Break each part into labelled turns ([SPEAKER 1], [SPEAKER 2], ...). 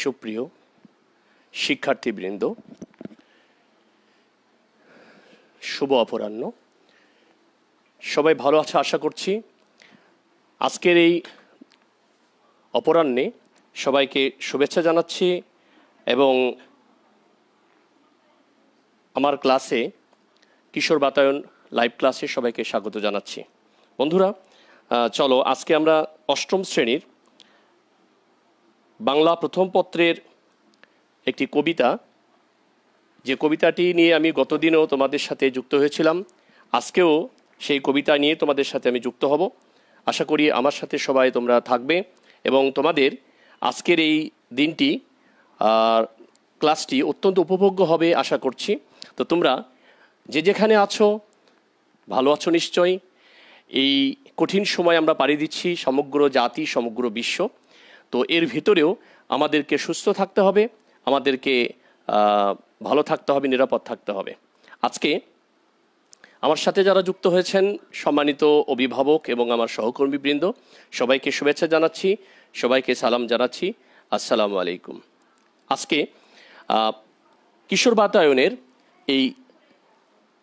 [SPEAKER 1] সুপ্রিয় শিক্ষার্থীবৃন্দ, শুভ অপরাহ্ন। সবাই ভালো আছে আশা করছি। আজকের এই অপরাহ্নে সবাইকে শুভেচ্ছা জানাচ্ছি এবং আমার ক্লাসে কিশোর বাতায়ন লাইভ ক্লাসে সবাইকে স্বাগত জানাচ্ছি। বন্ধুরা, চলো আজকে আমরা অষ্টম শ্রেণীর বাংলা প্রথম পত্রের একটি কবিতা, যে কবিতাটি নিয়ে আমি গতদিনও তোমাদের সাথে যুক্ত হয়েছিলাম, আজকেও সেই কবিতা নিয়ে তোমাদের সাথে আমি যুক্ত হব। আশা করি আমার সাথে সবাই তোমরা থাকবে এবং তোমাদের আজকের এই দিনটি ক্লাসটি অত্যন্ত উপভোগ্য হবে আশা করছি। তো তোমরা যে যেখানে আছো ভালো আছো নিশ্চয়ই। এই কঠিন সময় আমরা পাড়ি দিচ্ছি, সমগ্র জাতি সমগ্র বিশ্ব। তো এর ভিতরেও আমাদেরকে সুস্থ থাকতে হবে, আমাদেরকে ভালো থাকতে হবে, নিরাপদ থাকতে হবে। আজকে আমার সাথে যারা যুক্ত হয়েছেন সম্মানিত অভিভাবক এবং আমার সহকর্মীবৃন্দ, সবাইকে শুভেচ্ছা জানাচ্ছি, সবাইকে সালাম জানাচ্ছি, আসসালামু আলাইকুম। আজকে কিশোর বাতায়নের এই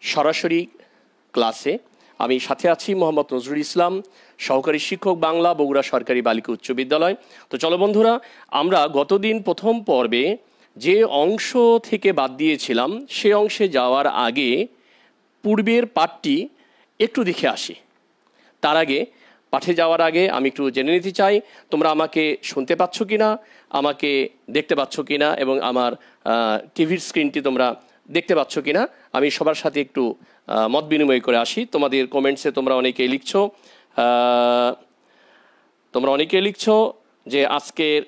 [SPEAKER 1] সরাসরি ক্লাসে আমি সাথে আছি মোহাম্মদ নজরুল ইসলাম, সহকারী শিক্ষক বাংলা, বগুড়া সরকারি বালিকা উচ্চ বিদ্যালয়। তো চলো বন্ধুরা, আমরা গতদিন প্রথম পর্বে যে অংশ থেকে বাদ দিয়েছিলাম সে অংশে যাওয়ার আগে পূর্বের পাঠটি একটু দেখে আসি। তার আগে পাঠে যাওয়ার আগে আমি একটু জেনে নিতে চাই তোমরা আমাকে শুনতে পাচ্ছ কি না, আমাকে দেখতে পাচ্ছ কি না, এবং আমার টিভির স্ক্রিনটি তোমরা দেখতে পাচ্ছ কি না। আমি সবার সাথে একটু মত বিনিময় করে আসি। তোমাদের কমেন্টসে তোমরা অনেকেই লিখছো যে আজকের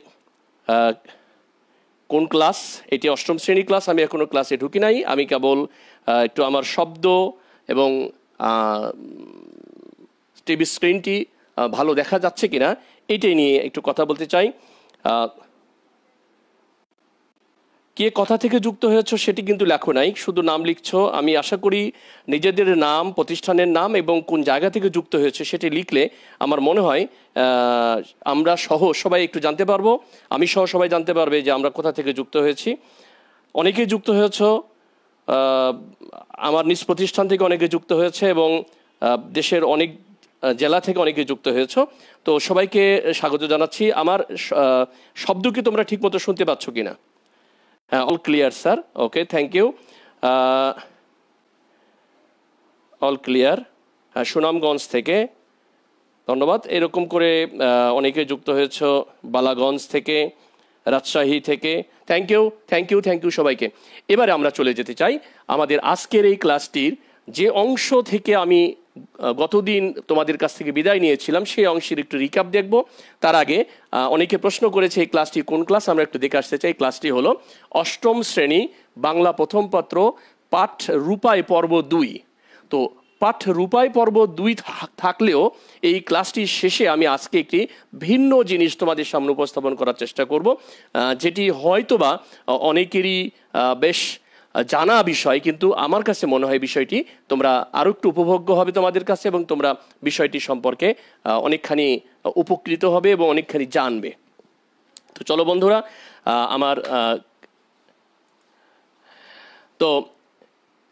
[SPEAKER 1] কোন ক্লাস, এটি অষ্টম শ্রেণী ক্লাস। আমি এখনও ক্লাসে ঢুকি নাই, আমি কেবল একটু আমার শব্দ এবং টিভি স্ক্রিনটি ভালো দেখা যাচ্ছে কিনা এইটাই নিয়ে একটু কথা বলতে চাই। কে কথা থেকে যুক্ত হয়েছো সেটি কিন্তু লেখো নাই, শুধু নাম লিখছো। আমি আশা করি নিজেদের নাম, প্রতিষ্ঠানের নাম এবং কোন জায়গা থেকে যুক্ত হয়েছে সেটি লিখলে আমার মনে হয় আমরা সহ সবাই একটু জানতে পারবো, আমি সহ সবাই জানতে পারবে যে আমরা কোথা থেকে যুক্ত হয়েছি। অনেকেই যুক্ত হয়েছো, আমার নিজ প্রতিষ্ঠান থেকে অনেকে যুক্ত হয়েছে এবং দেশের অনেক জেলা থেকে অনেকে যুক্ত হয়েছো। তো সবাইকে স্বাগত জানাচ্ছি। আমার শব্দ কি তোমরা ঠিকমতো শুনতে পাচ্ছ কি না? All clear sir, okay, thank you. All clear, Sunamganj থেকে ধন্যবাদ। এরকম করে অনেকে যুক্ত হয়েছ বালাগঞ্জ থেকে, রাজশাহী থেকে, থ্যাংক ইউ সবাইকে। এবারে আমরা চলে যেতে চাই আমাদের আজকের এই ক্লাসটির যে অংশ থেকে আমি গতদিন তোমাদের কাছ থেকে বিদায় নিয়েছিলাম সেই অংশের একটু রিক্যাপ দেখব। তার আগে অনেকে প্রশ্ন করেছে এই ক্লাসটি কোন ক্লাস, আমরা একটু দেখে আসতে চাই। ক্লাসটি হলো অষ্টম শ্রেণী বাংলা প্রথম পত্র, পাঠ রূপায় পর্ব 2। তো পাঠ রূপায় পর্ব 2 থাকলেও এই ক্লাসটির শেষে আমি আজকে একটি ভিন্ন জিনিস তোমাদের সামনে উপস্থাপন করার চেষ্টা করব, যেটি হয়তোবা অনেকেরই বেশ জানা বিষয়, কিন্তু আমার কাছে মনে হয় বিষয়টি তোমরা আরও একটু উপভোগ্য হবে তোমাদের কাছে এবং তোমরা বিষয়টি সম্পর্কে অনেকখানি উপকৃত হবে এবং অনেকখানি জানবে। তো চলো বন্ধুরা,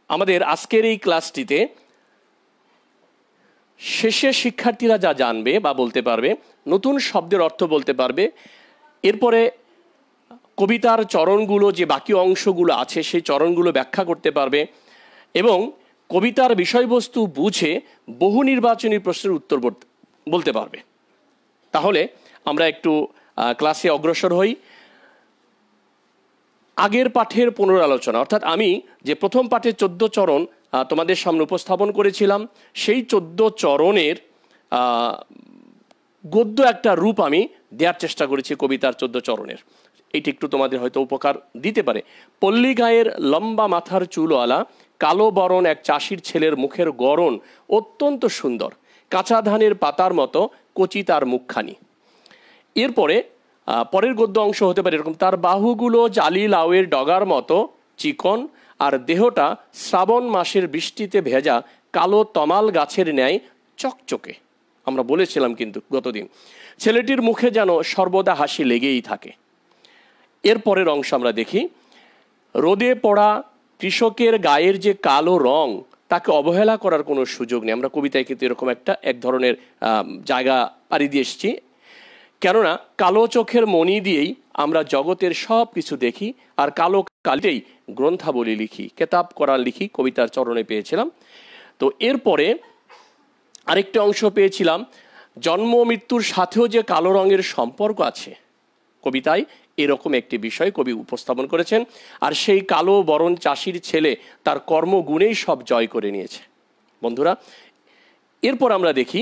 [SPEAKER 1] আমাদের আজকের এই ক্লাসটিতে শেষে শিক্ষার্থীরা যা জানবে বা বলতে পারবে, নতুন শব্দের অর্থ বলতে পারবে, এরপরে কবিতার চরণগুলো যে বাকি অংশগুলো আছে সেই চরণগুলো ব্যাখ্যা করতে পারবে এবং কবিতার বিষয়বস্তু বুঝে বহু নির্বাচনী প্রশ্নের উত্তর বলতে পারবে। তাহলে আমরা একটু ক্লাসে অগ্রসর হই। আগের পাঠের পুনরালোচনা, অর্থাৎ আমি যে প্রথম পাঠের 14 চরণ তোমাদের সামনে উপস্থাপন করেছিলাম সেই 14 চরণের গদ্য একটা রূপ আমি দেওয়ার চেষ্টা করেছি কবিতার 14 চরণের। এটি একটু তোমাদের হয়তো উপকার দিতে পারে। পল্লী গায়ের লম্বা মাথার চুলওয়ালা কালো বরণ এক চাষির ছেলের মুখের গড়ন অত্যন্ত সুন্দর, কাঁচা ধানের পাতার মতো কচি তার মুখখানি। এরপরে পরের গদ্য অংশ হতে পারে এরকম, তার বাহুগুলো জালি লাউয়ের ডগার মতো চিকন আর দেহটা শ্রাবণ মাসের বৃষ্টিতে ভেজা কালো তমাল গাছের ন্যায় চকচকে। আমরা বলেছিলাম কিন্তু গতদিন, ছেলেটির মুখে যেন সর্বদা হাসি লেগেই থাকে। এরপরের অংশ আমরা দেখি, রোদে পড়া কৃষকের গায়ের যে কালো রং তাকে অবহেলা করার কোনো সুযোগ নেই। আমরা কবিতায় কিন্তু এরকম এক ধরনের জায়গা পাড়ি দিয়ে এসেছি। কেননা কালো চোখের মণি দিয়েই আমরা জগতের সব কিছু দেখি, আর কালো কালিতেই গ্রন্থাবলী লিখি, কেতাব করার লিখি, কবিতার চরণে পেয়েছিলাম। তো এরপরে আরেকটা অংশ পেয়েছিলাম, জন্ম মৃত্যুর সাথেও যে কালো রঙের সম্পর্ক আছে। কবিতায় এরকম একটি বিষয় কবি উপস্থাপন করেছেন। আর সেই কালো বরণ চাষির ছেলে তার কর্মগুণেই সব জয় করে নিয়েছে। বন্ধুরা, এরপর আমরা দেখি,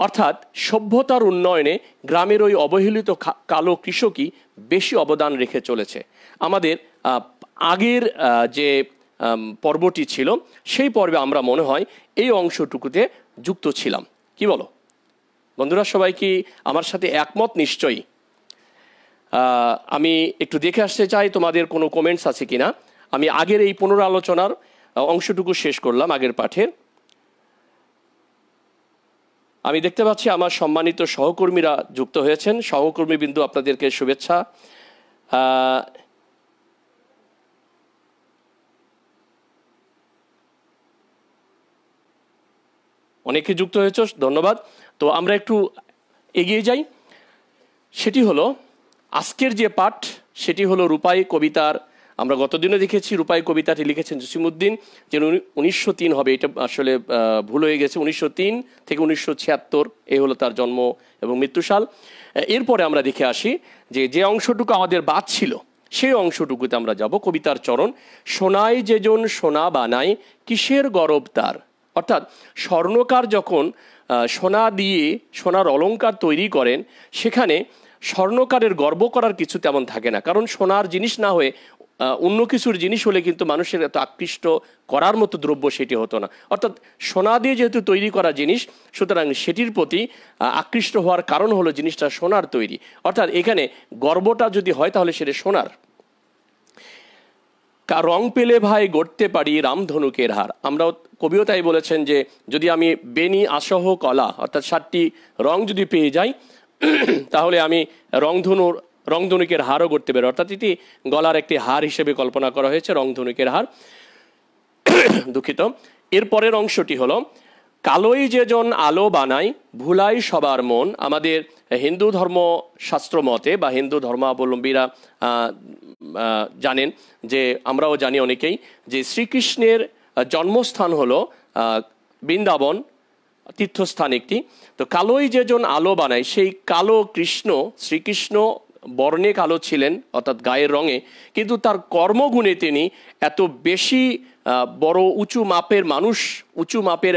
[SPEAKER 1] অর্থাৎ সভ্যতার উন্নয়নে গ্রামের ওই অবহেলিত কালো কৃষকই বেশি অবদান রেখে চলেছে। আমাদের আগের যে পর্বটি ছিল সেই পর্বে আমরা মনে হয় এই অংশটুকুতে যুক্ত ছিলাম। কি বলো বন্ধুরা, সবাই কি আমার সাথে একমত? নিশ্চয়ই। আমি একটু দেখে আসতে চাই তোমাদের কোনো কমেন্টস আছে কিনা। আমি আগের এই পুনরালোচনার অংশটুকু শেষ করলাম, আগের পাঠের। আমি দেখতে পাচ্ছি আমার সম্মানিত সহকর্মীরা যুক্ত হয়েছেন। সহকর্মীবৃন্দ, আপনাদেরকে শুভেচ্ছা। অনেকে যুক্ত হয়েছ, ধন্যবাদ। তো আমরা একটু এগিয়ে যাই। সেটি হলো আজকের যে পাঠ, সেটি হলো রূপাই কবিতার। আমরা গতদিনে দেখেছি রূপাই কবিতাটি লিখেছেন জসিমউদ্দিন, যে 1903 হবে, এটা আসলে ভুল হয়ে গেছে, 1903 থেকে 1976 এই হলো তার জন্ম এবং মৃত্যুসাল। এরপরে আমরা দেখে আসি যে অংশটুকু আমাদের বাদ ছিল সেই অংশটুকুতে আমরা যাব। কবিতার চরণ, সোনায় যেজন সোনা বানায় কিসের গরব তার। অর্থাৎ স্বর্ণকার যখন সোনা দিয়ে সোনার অলংকার তৈরি করেন, সেখানে স্বর্ণকারের গর্ব করার কিছু তেমন থাকে না, কারণ সোনার জিনিস না হয়ে অন্য কিছুর জিনিস হলে কিন্তু মানুষের এত আকৃষ্ট করার মতো দ্রব্য সেটি হতো না। অর্থাৎ সোনা দিয়ে যেহেতু তৈরি করা জিনিস, সুতরাং সেটির প্রতি আকৃষ্ট হওয়ার কারণ হলো জিনিসটা সোনার তৈরি। অর্থাৎ এখানে গর্বটা যদি হয় তাহলে সেটা সোনার। রং পেলে ভাই গড়তে পারি রামধনুকের হার। আমরাও, কবিও তাই বলেছেন যে যদি আমি বেনি আসহ কলা অর্থাৎ 7টি রং যদি পেয়ে যাই তাহলে আমি রংধনুকের হারও করতে পারি। অর্থাৎ এটি গলার একটি হার হিসেবে কল্পনা করা হয়েছে, রংধনুকের হার। দুঃখিত। এরপরের অংশটি হলো, কালোই যেজন আলো বানায় ভুলাই সবার মন। আমাদের হিন্দু ধর্মশাস্ত্র মতে বা হিন্দু ধর্মাবলম্বীরা জানেন, যে আমরাও জানি অনেকেই, যে শ্রীকৃষ্ণের জন্মস্থান হলো বৃন্দাবন, তীর্থস্থান একটি। তো কালোই যেজন আলো বানায়, সেই কালো কৃষ্ণ, শ্রীকৃষ্ণ বর্ণে কালো ছিলেন অর্থাৎ গায়ের রঙে, কিন্তু তার কর্মগুণে তিনি এত বেশি বড় উঁচু মাপের মানুষ, উঁচু মাপের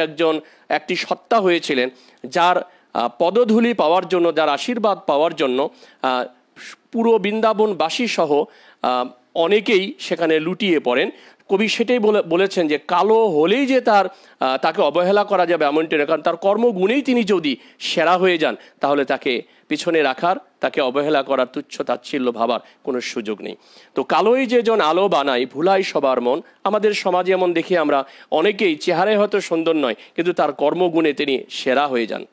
[SPEAKER 1] একটি সত্তা হয়েছিলেন, যার পদধূলি পাওয়ার জন্য, যার আশীর্বাদ পাওয়ার জন্য পুরো বৃন্দাবনবাসী সহ অনেকেই সেখানে লুটিয়ে পড়েন। কবি সেটাই বলেছেন যে কালো হলেই যে তাকে অবহেলা করা যাবে এমনটি না, কারণ তার কর্মগুণেই তিনি যদি সেরা হয়ে যান তাহলে তাকে পিছনে রাখার, তাকে অবহেলা করার, তুচ্ছ তাচ্ছিল্য ভাবার কোনো সুযোগ নেই। তো কালোই যেজন আলো বানায় ভুলাই সবার মন। আমাদের সমাজে এমন দেখি আমরা অনেকেই চেহারায় হয়তো সুন্দর নয়, কিন্তু তার কর্মগুণে তিনি সেরা হয়ে যান।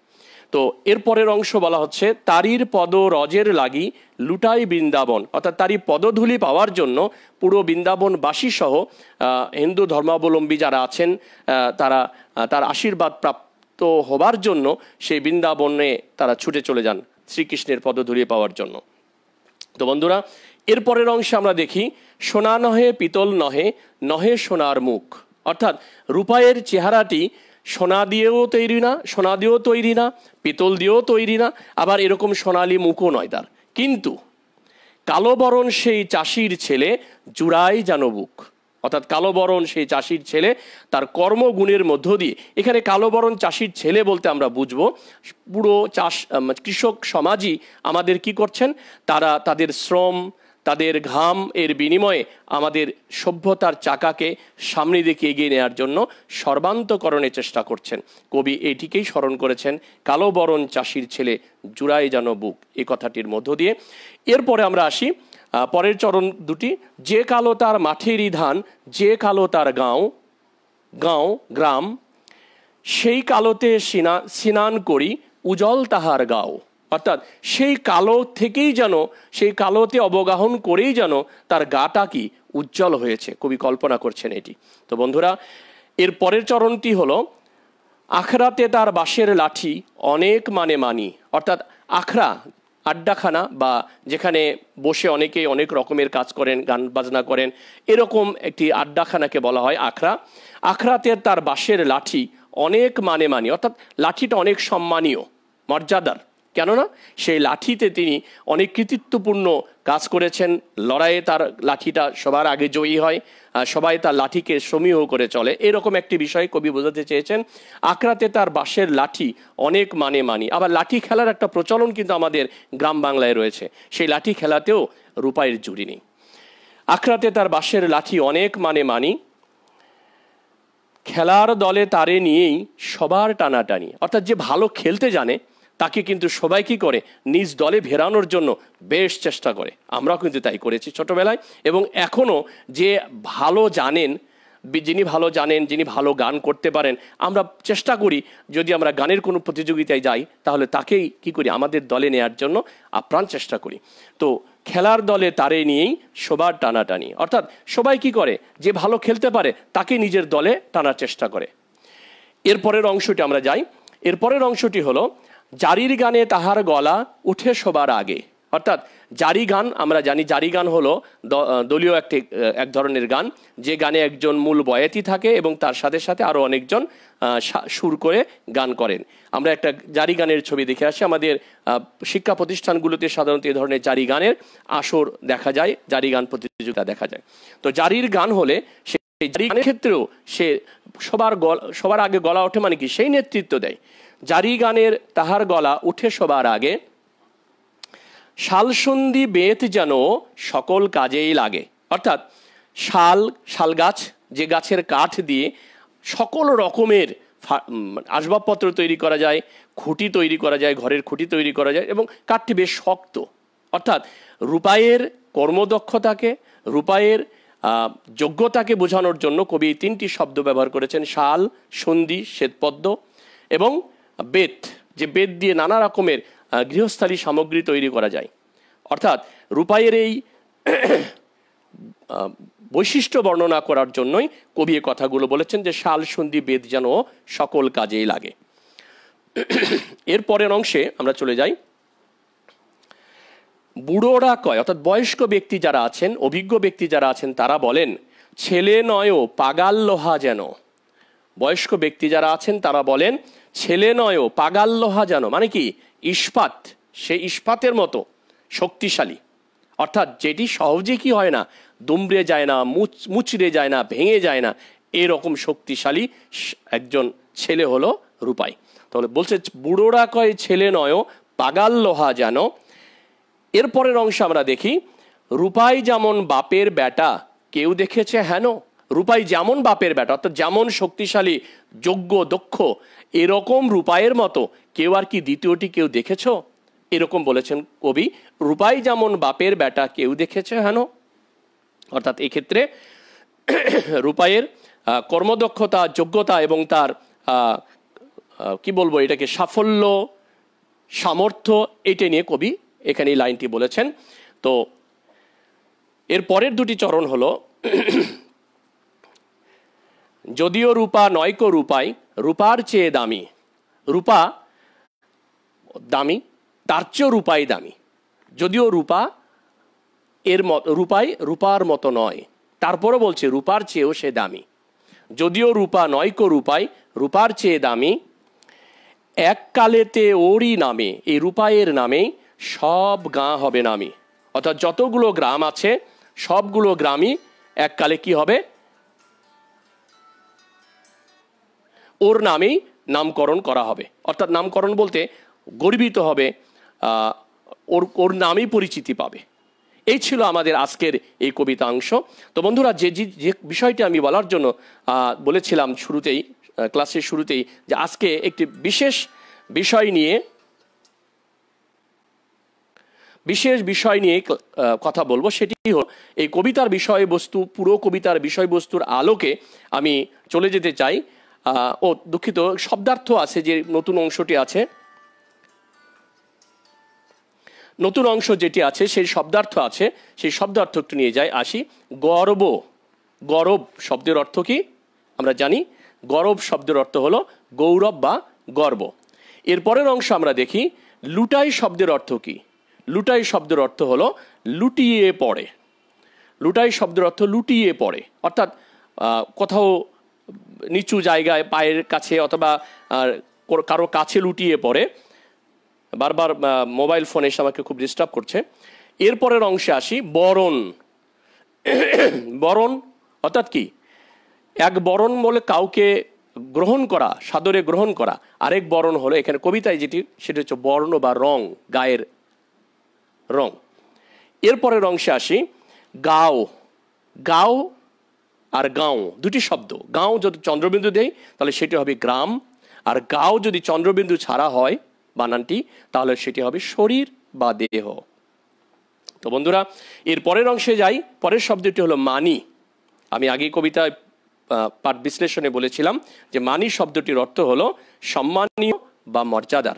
[SPEAKER 1] তো এরপরের অংশ বলা হচ্ছে, তারির পদ রজের লাগি লুটাই বৃন্দাবন। অর্থাৎ তারই পদধূলি পাওয়ার জন্য পুরো বৃন্দাবনবাসী সহ হিন্দু ধর্মাবলম্বী যারা আছেন তার আশীর্বাদ প্রাপ্ত হবার জন্য সেই বৃন্দাবনে তারা ছুটে চলে যান শ্রীকৃষ্ণের পদধূলি পাওয়ার জন্য। তো বন্ধুরা, এরপরের অংশে আমরা দেখি, সোনা নহে পিতল নহে নহে সোনার মুখ। অর্থাৎ রূপায়ের চেহারাটি সোনা দিয়েও তৈরি না, পিতল দিয়েও তৈরি না, আবার এরকম সোনালি মুখও নয় তার। কিন্তু কালো বরণ সেই চাষির ছেলে জুড়াই যেন বুক। অর্থাৎ কালো বরণ সেই চাষির ছেলে তার কর্মগুণের মধ্য দিয়ে, এখানে কালো বরণ চাষির ছেলে বলতে আমরা বুঝবো পুরো কৃষক সমাজই আমাদের কি করছেন, তারা তাদের শ্রম, তাদের ঘাম এর বিনিময়ে আমাদের সভ্যতার চাকাকে সামনে দিকে এগিয়ে নেওয়ার জন্য সর্বান্তকরণের চেষ্টা করছেন। কবি এটিকেই স্মরণ করেছেন, কালো বরণ চাষির ছেলে জুড়াই যেন বুক, এই কথাটির মধ্য দিয়ে। এরপরে আমরা আসি পরের চরণ দুটি, যে কালো তার মাঠেরই ধান, যে কালো তার গ্রাম, সেই কালোতে স্নান করি উজ্জ্বল তাহার গাও। অর্থাৎ সেই কালো থেকেই যেন, সেই কালোতে অবগাহন করেই যেন তার গাটা কি উজ্জ্বল হয়েছে, কবি কল্পনা করছেন এটি। তো বন্ধুরা, এর পরের চরণটি হলো আখড়াতে তার বাঁশের লাঠি অনেক মানে মানি। অর্থাৎ আখড়া, আড্ডাখানা, বা যেখানে বসে অনেকে অনেক রকমের কাজ করেন, গান বাজনা করেন, এরকম একটি আড্ডাখানাকে বলা হয় আখড়া। আখড়াতে তার বাঁশের লাঠি অনেক মানে মানি, অর্থাৎ লাঠিটা অনেক সম্মানীয়, মর্যাদার। কেননা সেই লাঠিতে তিনি অনেক কৃতিত্বপূর্ণ কাজ করেছেন। লড়াইয়ে তার লাঠিটা সবার আগে জয়ী হয়, সবাই তার লাঠিকে সমীহ করে চলে, এরকম একটি বিষয় কবি বোঝাতে চেয়েছেন। আখড়াতে তার বাঁশের লাঠি অনেক মানে মানি। আবার লাঠি খেলার একটা প্রচলন কিন্তু আমাদের গ্রাম বাংলায় রয়েছে, সেই লাঠি খেলাতেও রূপাইয়ের জুড়ি নেই। আখড়াতে তার বাঁশের লাঠি অনেক মানে মানি, খেলার দলে তারে নিয়েই সবার টানাটানি। অর্থাৎ যে ভালো খেলতে জানে তাকে কিন্তু সবাই কি করে, নিজ দলে ভেরানোর জন্য বেশ চেষ্টা করে। আমরাও কিন্তু তাই করেছি ছোটবেলায়, এবং এখনও যে ভালো জানেন, যিনি ভালো জানেন, যিনি ভালো গান করতে পারেন, আমরা চেষ্টা করি যদি আমরা গানের কোনো প্রতিযোগিতায় যাই তাহলে তাকেই কি করি, আমাদের দলে নেওয়ার জন্য আপ্রাণ চেষ্টা করি। তো খেলার দলে তারে নিয়েই সবার টানাটানি, অর্থাৎ সবাই কি করে, যে ভালো খেলতে পারে তাকে নিজের দলে টানার চেষ্টা করে। এরপরের অংশটি আমরা যাই। এরপরের অংশটি হলো জারির গানে তাহার গলা উঠে সবার আগে। অর্থাৎ জারি গান, আমরা জানি জারি গান হলো দলীয় এক ধরনের গান, যে গানে একজন মূল বয়াতি থাকে এবং তার সাথে সাথে আরও অনেকজন সুর করে গান করেন। আমরা একটা জারি গানের ছবি দেখে আসি। আমাদের শিক্ষা প্রতিষ্ঠানগুলোতে সাধারণত এই ধরনের জারি গানের আসর দেখা যায়, জারি গান প্রতিযোগিতা দেখা যায়। তো জারির গান হলে সেই জারি গানের ক্ষেত্রেও সে সবার আগে গলা ওঠে, মানে কি সেই নেতৃত্ব দেয়। জারি গানের তাহার গলা উঠে সবার আগে, শালসন্ধি বেত যেন সকল কাজেই লাগে। অর্থাৎ শাল গাছ, যে গাছের কাঠ দিয়ে সকল রকমের আসবাবপত্র তৈরি করা যায়, খুঁটি তৈরি করা যায়, ঘরের খুঁটি তৈরি করা যায়, এবং কাঠটি বেশ শক্ত। অর্থাৎ রূপাইয়ের কর্মদক্ষতাকে, রূপাইয়ের যোগ্যতাকে বোঝানোর জন্য কবি তিনটি শব্দ ব্যবহার করেছেন: শাল, সন্ধি, শ্বেতপদ্ম এবং বেত, যে বেত দিয়ে নানা রকমের গৃহস্থালী সামগ্রী তৈরি করা যায়। অর্থাৎ রূপাইয়ের এই বৈশিষ্ট্য বর্ণনা করার জন্যই কবি এই কথাগুলো বলেছেন যে শাল, সন্ধি, বেত যেন সকল কাজেই লাগে। এর পরের অংশে আমরা চলে যাই। বুড়োরা কয়, অর্থাৎ বয়স্ক ব্যক্তি যারা আছেন, অভিজ্ঞ ব্যক্তি যারা আছেন, তারা বলেন ছেলে নয়ও পাগাল লোহা যেন। বয়স্ক ব্যক্তি যারা আছেন তারা বলেন ছেলে নয়ও পাগাল লোহা যেন, মানে কি ইস্পাত, সে ইস্পাতের মতো শক্তিশালী। অর্থাৎ যেটি সহজে কি হয় না, দুমড়ে যায় না, মুচড়ে যায় না, ভেঙে যায় না, এরকম শক্তিশালী একজন ছেলে হলো রূপাই। তাহলে বলছে বুড়োরা কয় ছেলে নয়ও পাগাল লোহা যেন। এরপরের অংশ আমরা দেখি, রূপাই যেমন বাপের বেটা কেউ দেখেছে হেন। রূপাই যেমন বাপের বেটা, অর্থাৎ যেমন শক্তিশালী, যোগ্য, দক্ষ, এরকম রূপাইয়ের মতো কেউ আর কি দ্বিতীয়টি কেউ দেখেছ? এরকম বলেছেন কবি, রূপাই যেমন বাপের বেটা কেউ দেখেছে হেন। অর্থাৎ এক্ষেত্রে রূপাইয়ের কর্মদক্ষতা, যোগ্যতা এবং তার কি বলবো এটাকে, সাফল্য, সামর্থ্য, এটা নিয়ে কবি এখানে এই লাইনটি বলেছেন। তো এর পরের দুটি চরণ হলো, যদিও রূপা নয়কো রূপাই রূপার চেয়ে দামি। রূপা দামি, তার চেয়েও রূপাই দামি। যদিও রূপা রূপার মতো নয়, তারপরও বলছে রূপার চেয়েও সে দামি। যদিও রূপা নয়কো রূপাই রূপার চেয়ে দামি, এককালেতে ওরই নামে, এই রূপাইয়ের নামেই সব গাঁ হবে নামি। অর্থাৎ যতগুলো গ্রাম আছে সবগুলো গ্রামই এককালে কি হবে, ওর নামেই নামকরণ করা হবে। অর্থাৎ নামকরণ বলতে গর্বিত হবে, ওর নামেই পরিচিতি পাবে। এই ছিল আমাদের আজকের এই কবিতাংশ। তো বন্ধুরা, যে বিষয়টি আমি বলার জন্য বলেছিলাম শুরুতেই, ক্লাসের শুরুতেই, যে আজকে একটি বিশেষ বিষয় নিয়ে কথা বলবো। সেটি হল এই কবিতার বিষয়বস্তু, পুরো কবিতার বিষয়বস্তুর আলোকে আমি চলে যেতে চাই। দুঃখিত, শব্দার্থ আছে যে নতুন অংশটি আছে, নতুন অংশ যেটি আছে সেই শব্দার্থ আছে, সেই শব্দার্থ একটু নিয়ে যাই, আসি। গর্ব, গরব শব্দের অর্থ কি আমরা জানি। গরব শব্দের অর্থ হলো গৌরব বা গর্ব। এরপরের অংশ আমরা দেখি, লুটাই শব্দের অর্থ কি। লুটাই শব্দের অর্থ হলো লুটিয়ে পড়ে। লুটাই শব্দের অর্থ লুটিয়ে পড়ে, অর্থাৎ কোথাও নিচু জায়গায় পায়ের কাছে অথবা কারো কাছে লুটিয়ে পড়ে। বারবার মোবাইল ফোন এসে আমাকে খুব ডিস্টার্ব করছে। এরপরের অংশে আসি, বরণ। বরণ অর্থাৎ কি, এক বরণ বলে কাউকে গ্রহণ করা, সাদরে গ্রহণ করা। আরেক বরণ হলো এখানে কবিতায় যেটি, সেটা হচ্ছে বর্ণ বা রং, গায়ের রং। এরপরের অংশে আসি, গাও। গাও আর গাঁও দুটি শব্দ। গাঁও যদি চন্দ্রবিন্দু দেয় তাহলে সেটি হবে গ্রাম, আর গাও যদি চন্দ্রবিন্দু ছাড়া হয় বানানটি, তাহলে সেটি হবে শরীর বা দেহ। তো বন্ধুরা, এর পরের অংশে যাই। পরের শব্দটি হলো মানি। আমি আগেই কবিতায় পাঠ বিশ্লেষণে বলেছিলাম যে মানি শব্দটির অর্থ হলো সম্মানীয় বা মর্যাদার।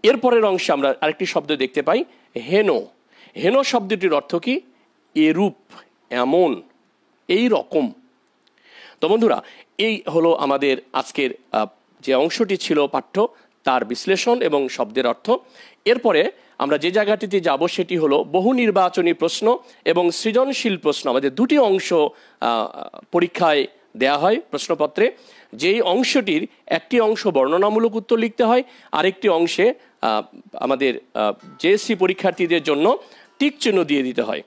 [SPEAKER 1] এরপরের অংশে আমরা আরেকটি শব্দ দেখতে পাই, হেন। হেন শব্দটির অর্থ কি, এরূপ, এমন, এই রকম। তো বন্ধুরা, এই হলো আমাদের আজকের যে অংশটি ছিল পাঠ্য, তার বিশ্লেষণ এবং শব্দের অর্থ। এরপরে আমরা যে জায়গাটিতে যাব সেটি হলো বহু নির্বাচনী প্রশ্ন এবং সৃজনশীল প্রশ্ন। আমাদের দুটি অংশ পরীক্ষায় দেয়া হয় প্রশ্নপত্রে। যেই অংশটির একটি অংশ বর্ণনামূলক উত্তর লিখতে হয়, আরেকটি অংশে আমাদের জেএসসি পরীক্ষার্থীদের জন্য টিক চিহ্ন দিয়ে দিতে হয়।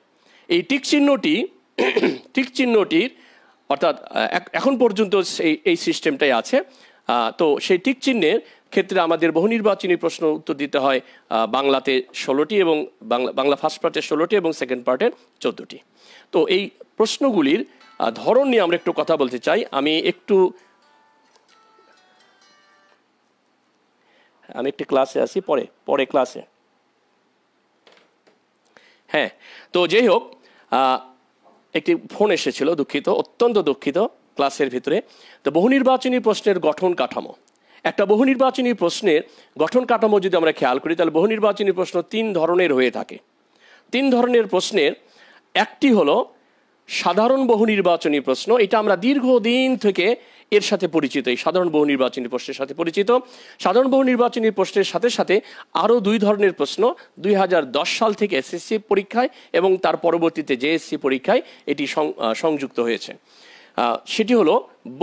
[SPEAKER 1] এই টিক চিহ্নটির অর্থাৎ এখন পর্যন্ত এই সিস্টেমটাই আছে। তো সেই টিক চিহ্নের ক্ষেত্রে আমাদের বহু নির্বাচনী প্রশ্ন উত্তর দিতে হয় বাংলাতে 16টি এবং বাংলা ফার্স্ট পার্টের 16টি এবং সেকেন্ড পার্টের 14টি। তো এই প্রশ্নগুলির ধরন নিয়ে আমরা একটু কথা বলতে চাই। আমি একটি ক্লাসে আসি, পরে ক্লাসে। হ্যাঁ, তো যাই হোক, একটি ফোন এসেছিল, দুঃখিত, অত্যন্ত দুঃখিত, ক্লাসের ভিতরে। তো বহু নির্বাচনী প্রশ্নের গঠন কাঠামো, একটা বহু নির্বাচনী প্রশ্নের গঠন কাঠামো যদি আমরা খেয়াল করি, তাহলে বহু নির্বাচনী প্রশ্ন 3 ধরনের হয়ে থাকে। 3 ধরনের প্রশ্নের একটি হলো সাধারণ বহু নির্বাচনী প্রশ্ন। এটা আমরা দীর্ঘদিন থেকে এর সাথে পরিচিত, এই সাধারণ বহু নির্বাচনী প্রশ্নের সাথে পরিচিত। সাধারণ বহু নির্বাচনী প্রশ্নের সাথে সাথে আরও 2 ধরনের প্রশ্ন 2010 সাল থেকে এসএসসি পরীক্ষায় এবং তার পরবর্তীতে জেএসসি পরীক্ষায় এটি সংযুক্ত হয়েছে। সেটি হলো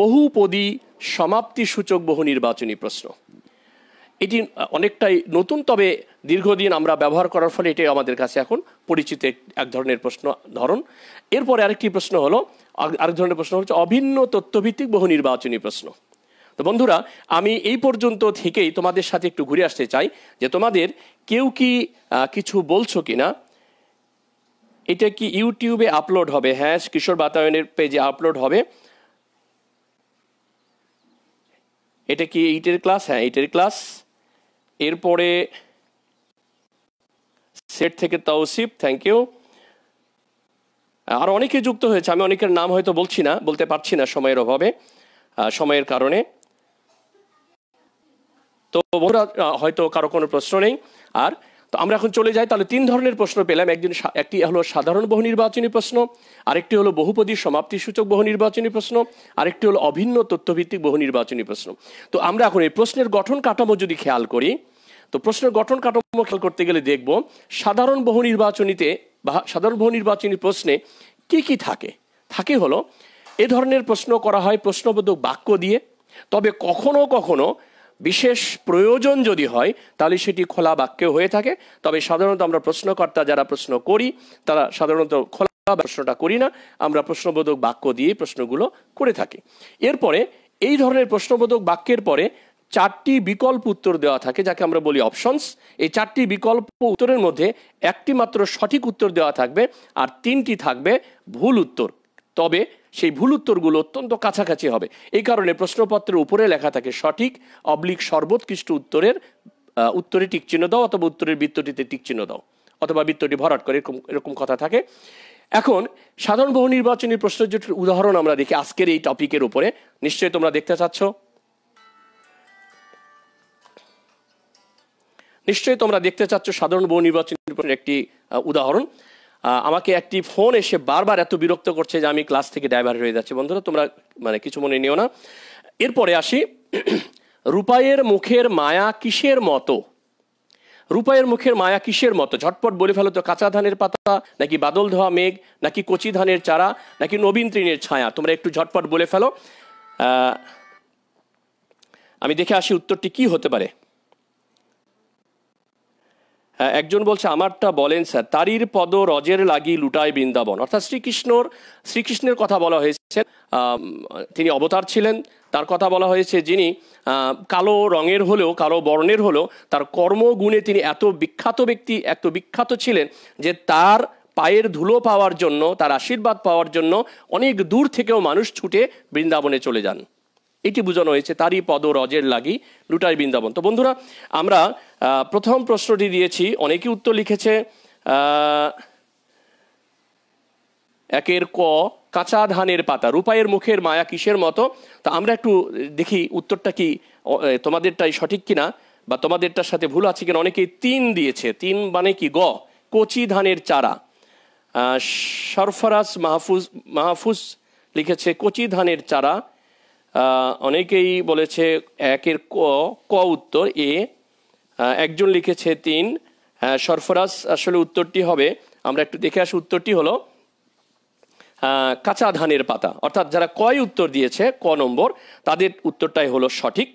[SPEAKER 1] বহুপদী সমাপ্তি সূচক বহু নির্বাচনী প্রশ্ন। এটি অনেকটাই নতুন, তবে দীর্ঘদিন আমরা ব্যবহার করার ফলে এটি আমাদের কাছে এখন পরিচিত এক ধরনের প্রশ্ন ধরন। এরপরে আরেক ধরনের প্রশ্ন হচ্ছে অভিন্ন তথ্যভিত্তিক বহু নির্বাচনী প্রশ্ন। তো বন্ধুরা, আমি এই পর্যন্ত থেকেই তোমাদের সাথে একটু ঘুরে আসতে চাই যে তোমাদের কেউ কি কিছু বলছো কিনা। এটা কি ইউটিউবে আপলোড হবে? হ্যাঁ, কিশোর বাতায়নের পেজে আপলোড হবে। এটা কি 8-এর ক্লাস? হ্যাঁ, 8-এর ক্লাস। এরপরে সেট থেকে তৌসিফ, থ্যাংক ইউ। আর অনেকে যুক্ত হয়েছে, আমি অনেকের নাম হয়তো বলতে পারছি না সময়ের অভাবে, সময়ের কারণে। তো বন্ধুরা, হয়তো কারো কোনো প্রশ্ন নেই। আর তো আমরা এখন চলে যাই। তাহলে 3 ধরনের প্রশ্ন পেলাম। একটি হলো সাধারণ বহু নির্বাচনী প্রশ্ন, আরেকটি হলো বহুপদী সমাপ্তি সূচক বহু নির্বাচনী প্রশ্ন, আরেকটি হলো অভিন্ন তথ্যভিত্তিক বহু নির্বাচনী প্রশ্ন। তো আমরা এখন এই প্রশ্নের গঠন কাঠামো যদি খেয়াল করি, তো প্রশ্নের গঠন কাঠামো খেয়াল করতে গেলে দেখব সাধারণ বহু নির্বাচনী প্রশ্নে কি থাকে হলো এ ধরনের প্রশ্ন করা হয় প্রশ্নবোধক বাক্য দিয়ে। তবে কখনো কখনো বিশেষ প্রয়োজন যদি হয় তাহলে সেটি খোলা বাক্যে হয়ে থাকে। তবে সাধারণত আমরা প্রশ্নকর্তা যারা প্রশ্ন করি তারা সাধারণত খোলা প্রশ্নটা করি না, আমরা প্রশ্নবোধক বাক্য দিয়ে প্রশ্নগুলো করে থাকি। এরপরে এই ধরনের প্রশ্নবোধক বাক্যের পরে 4টি বিকল্প উত্তর দেওয়া থাকে, যাকে আমরা বলি অপশনস। এই 4টি বিকল্প উত্তরের মধ্যে একটি মাত্র সঠিক উত্তর দেওয়া থাকবে আর 3টি থাকবে ভুল উত্তর। তবে সেই ভুল উত্তরগুলো অত্যন্ত কাছাকাছি হবে। এই কারণে প্রশ্নপত্রের উপরে লেখা থাকে সঠিক সর্বোৎকৃষ্ট উত্তরে টিক চিহ্ন দাও, অথবা উত্তরের বৃত্তটিতে টিক চিহ্ন দাও, অথবা বৃত্তটি ভরাট করে, এরকম কথা থাকে। এখন সাধারণ বহু নির্বাচনী প্রশ্ন যেটির উদাহরণ আমরা দেখি আজকের এই টপিকের উপরে, নিশ্চয়ই তোমরা দেখতে চাচ্ছ। নিশ্চয়ই তোমরা দেখতে চাচ্ছ সাধারণ বহু নির্বাচনী প্রশ্নের একটি উদাহরণ। আমাকে একটি ফোন এসে বারবার এত বিরক্ত করছে যে আমি ক্লাস থেকে ডাইভার্ট হয়ে যাচ্ছি। বন্ধুরা তোমরা কিছু মনে নিও না। এরপরে আসি, রূপাইয়ের মুখের মায়া কিসের মতো? রূপাইয়ের মুখের মায়া কিসের মতো? ঝটপট বলে ফেলো তো। কাঁচা ধানের পাতা, নাকি বাদল ধোয়া মেঘ, নাকি কচি ধানের চারা, নাকি নবীন তৃণের ছায়া? তোমরা একটু ঝটপট বলে ফেলো। আমি দেখে আসি উত্তরটি কি হতে পারে। একজন বলছে আমারটা বলেন স্যার। তারির পদ রজের লাগি লুটায় বৃন্দাবন। অর্থাৎ শ্রীকৃষ্ণের কথা বলা হয়েছে। তিনি অবতার ছিলেন, তার কথা বলা হয়েছে, যিনি কালো রঙের হলেও, কালো বর্ণের হলেও তার কর্মগুণে তিনি এত বিখ্যাত ছিলেন যে তার পায়ের ধুলো পাওয়ার জন্য, তার আশীর্বাদ পাওয়ার জন্য অনেক দূর থেকেও মানুষ ছুটে বৃন্দাবনে চলে যান। এটি বোঝানো হয়েছে তারই পদ রজের লাগি লুটাই বৃন্দাবন। তো বন্ধুরা আমরা প্রথম প্রশ্নটি দিয়েছি, অনেকে উত্তর লিখেছে। একের ক, কাঁচা ধানের পাতা। রূপাইয়ের মুখের মায়া কিসের মতো? তা আমরা একটু দেখি উত্তরটা কি তোমাদেরটাই সঠিক কিনা, বা তোমাদেরটার সাথে ভুল আছে কিনা। অনেকেই 3 দিয়েছে। 3 মানে কি? গ, কচি ধানের চারা। সরফরাজ মাহফুজ লিখেছে কচি ধানের চারা। অনেকেই বলেছে একের ক উত্তর এ। একজন লিখেছে 3। সরফরাজ আসলে উত্তরটি হবে, আমরা একটু দেখে আসি, উত্তরটি হলো কাঁচা ধানের পাতা। অর্থাৎ যারা কয় উত্তর দিয়েছে, ক নম্বর, তাদের উত্তরটাই হলো সঠিক।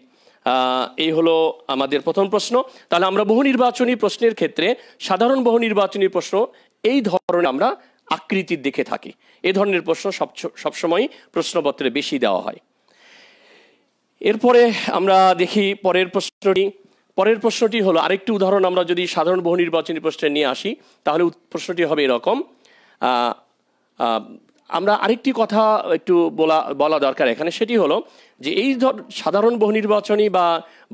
[SPEAKER 1] এই হলো আমাদের প্রথম প্রশ্ন। তাহলে আমরা বহু নির্বাচনী প্রশ্নের ক্ষেত্রে, সাধারণ বহু নির্বাচনী প্রশ্ন এই ধরনের আমরা আকৃতির দেখে থাকি। এই ধরনের প্রশ্ন সবসময় প্রশ্নপত্রে বেশি দেওয়া হয়। এরপরে আমরা দেখি পরের প্রশ্নটি হলো, আরেকটি উদাহরণ আমরা যদি সাধারণ বহু নির্বাচনী প্রশ্নে নিয়ে আসি, তাহলে প্রশ্নটি হবে এরকম। আমরা আরেকটি কথা একটু বলা দরকার এখানে, সেটি হলো যে এই সাধারণ বহু নির্বাচনী বা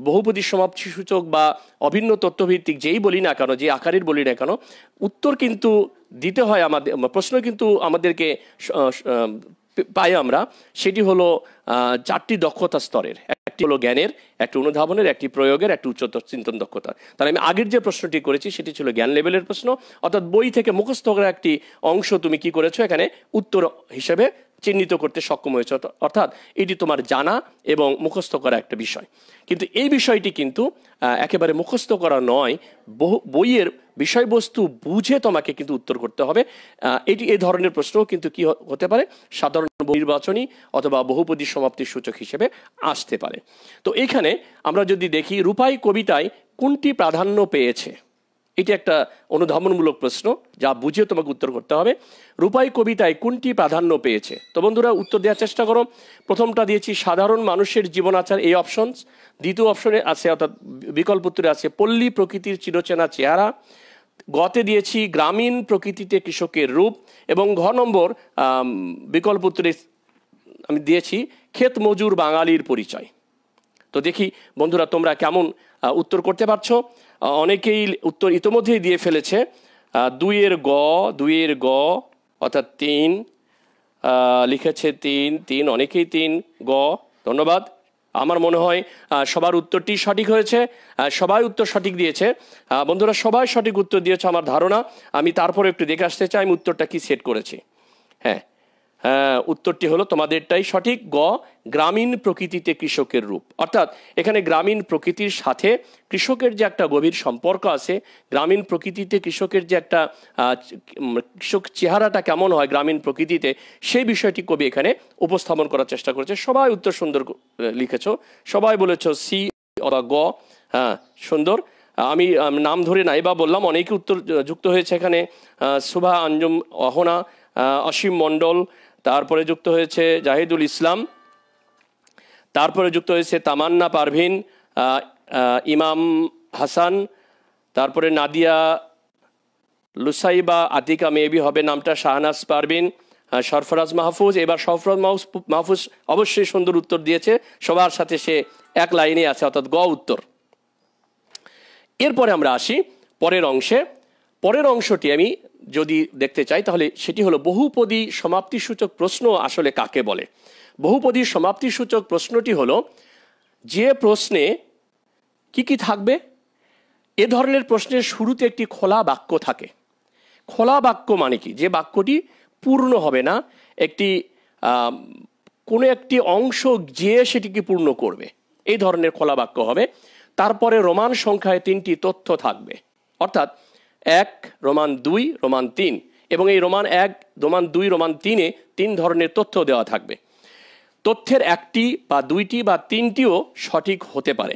[SPEAKER 1] বহুপদী সমাপ্তি সূচক বা অভিন্ন তথ্যভিত্তিক যেই বলি না কেন, যে আকারের বলি না কেন, উত্তর কিন্তু দিতে হয় আমাদের, প্রশ্ন কিন্তু আমাদেরকে পাই আমরা। সেটি হলো 4টি দক্ষতা স্তরের। একটি হলো জ্ঞানের, একটি অনুধাবনের, একটি প্রয়োগের, একটি উচ্চতর চিন্তন দক্ষতা। তাহলে আমি আগের যে প্রশ্নটি করেছি সেটি ছিল জ্ঞান লেভেলের প্রশ্ন। অর্থাৎ বই থেকে মুখস্থ করা একটি অংশ তুমি কি করেছো, এখানে উত্তর হিসেবে চিহ্নিত করতে সক্ষম হয়েছে। অর্থাৎ এটি তোমার জানা এবং মুখস্থ করা একটা বিষয়। কিন্তু এই বিষয়টি কিন্তু একেবারে মুখস্থ করা নয়, বইয়ের বিষয়বস্তু বুঝে তোমাকে কিন্তু উত্তর করতে হবে। এই ধরনের প্রশ্নও কিন্তু কি হতে পারে, সাধারণ নির্বাচনী অথবা বহুপদী সমাপ্তির সূচক হিসেবে আসতে পারে। তো এখানে আমরা যদি দেখি, রূপাই কবিতায় কোনটি প্রাধান্য পেয়েছে, এটি একটা অনুধাবনমূলক প্রশ্ন, যা বুঝে তোমাকে উত্তর করতে হবে। রূপাই কবিতায় কোনটি প্রাধান্য পেয়েছে? তো বন্ধুরা উত্তর দেওয়ার চেষ্টা করো। প্রথমটা দিয়েছি সাধারণ মানুষের জীবনাচার, এই অপশন। দ্বিতীয় অপশনে আছে, অর্থাৎ বিকল্প উত্তরে আছে পল্লী প্রকৃতির চিরচেনা চেহারা। গতে দিয়েছি গ্রামীণ প্রকৃতিতে কৃষকের রূপ, এবং ঘ নম্বর বিকল্প উত্তরে আমি দিয়েছি ক্ষেত মজুর বাঙালির পরিচয়। তো দেখি বন্ধুরা তোমরা কেমন উত্তর করতে পারছো। অনেকেই উত্তর ইতোমধ্যেই দিয়ে ফেলেছে। 2-এর গ অর্থাৎ 3 লিখেছে। 3 অনেকেই 3 গ। ধন্যবাদ। আমার মনে হয় সবার উত্তরটি সঠিক হয়েছে, সবাই উত্তর সঠিক দিয়েছে। বন্ধুরা সবাই সঠিক উত্তর দিয়েছে আমার ধারণা। আমি তারপরে একটু দেখে আসতে চাই আমি উত্তরটা কি সেট করেছি। হ্যাঁ, উত্তরটি হলো তোমাদেরটাই সঠিক, গ, গ্রামীণ প্রকৃতিতে কৃষকের রূপ। অর্থাৎ এখানে গ্রামীণ প্রকৃতির সাথে কৃষকের যে একটা গভীর সম্পর্ক আছে, গ্রামীণ প্রকৃতিতে কৃষকের যে একটা কৃষক চেহারাটা কেমন হয় গ্রামীণ প্রকৃতিতে, সেই বিষয়টি কবি এখানে উপস্থাপন করার চেষ্টা করেছে। সবাই উত্তর সুন্দর লিখেছ, সবাই বলেছ সি অথবা গ। হ্যাঁ, সুন্দর। আমি নাম ধরে নাই বা বললাম, অনেকে উত্তর যুক্ত হয়েছে এখানে। সুভা আঞ্জুম অহনা, অসীম মণ্ডল, তারপরে যুক্ত হয়েছে জাহিদুল ইসলাম, তারপরে যুক্ত হয়েছে তামান্না পারভিন, ইমাম হাসান, তারপরে নাদিয়া লুসাইবা আতিকা মেবি হবে নামটা, শাহনাজ পারভিন, সরফরাজ মাহফুজ। এবার সরফরাজ মাহফুজ অবশ্যই সুন্দর উত্তর দিয়েছে, সবার সাথে সে এক লাইনে আছে, অর্থাৎ গ উত্তর। এরপরে আমরা আসি পরের অংশে। পরের অংশটি আমি যদি দেখতে চাই তাহলে সেটি হলো বহুপদী সমাপ্তিসূচক প্রশ্ন আসলে কাকে বলে। বহুপদী সমাপ্তিসূচক প্রশ্নটি হলো যে প্রশ্নে কি কি থাকবে, এ ধরনের প্রশ্নের শুরুতে একটি খোলা বাক্য থাকে। খোলা বাক্য মানে কি? যে বাক্যটি পূর্ণ হবে না, একটি কোনো একটি অংশ যে সেটিকে পূর্ণ করবে, এই ধরনের খোলা বাক্য হবে। তারপরে রোমান সংখ্যায় 3টি তথ্য থাকবে, অর্থাৎ 1, রোমান 2, রোমান 3, এবং এই রোমান 1, রোমান 2, রোমান 3-এ 3 ধরনের তথ্য দেওয়া থাকবে। তথ্যের একটি বা দুইটি বা তিনটিও সঠিক হতে পারে।